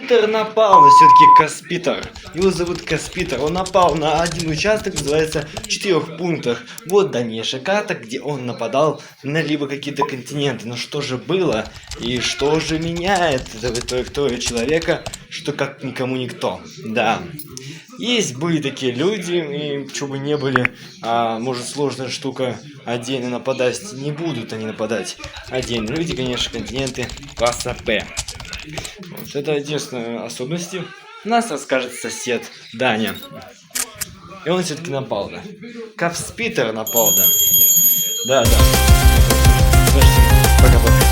Каспитер напал, но все-таки Каспитер. Его зовут Каспитер. Он напал на один участок, называется в 4 пунктах. Вот дальнейшая карта, где он нападал на либо какие-то континенты. Но что же было и что же меняет эту траекторию человека, что как никому никто. Да. Были такие люди, и что бы не были, может сложная штука, отдельно нападать не будут они нападать. Отдельные люди, конечно, континенты класса П. Вот это единственная особенность. Нас расскажет сосед Даня. И он все-таки напал, да. Каспитер напал, да. Да. Пока-пока.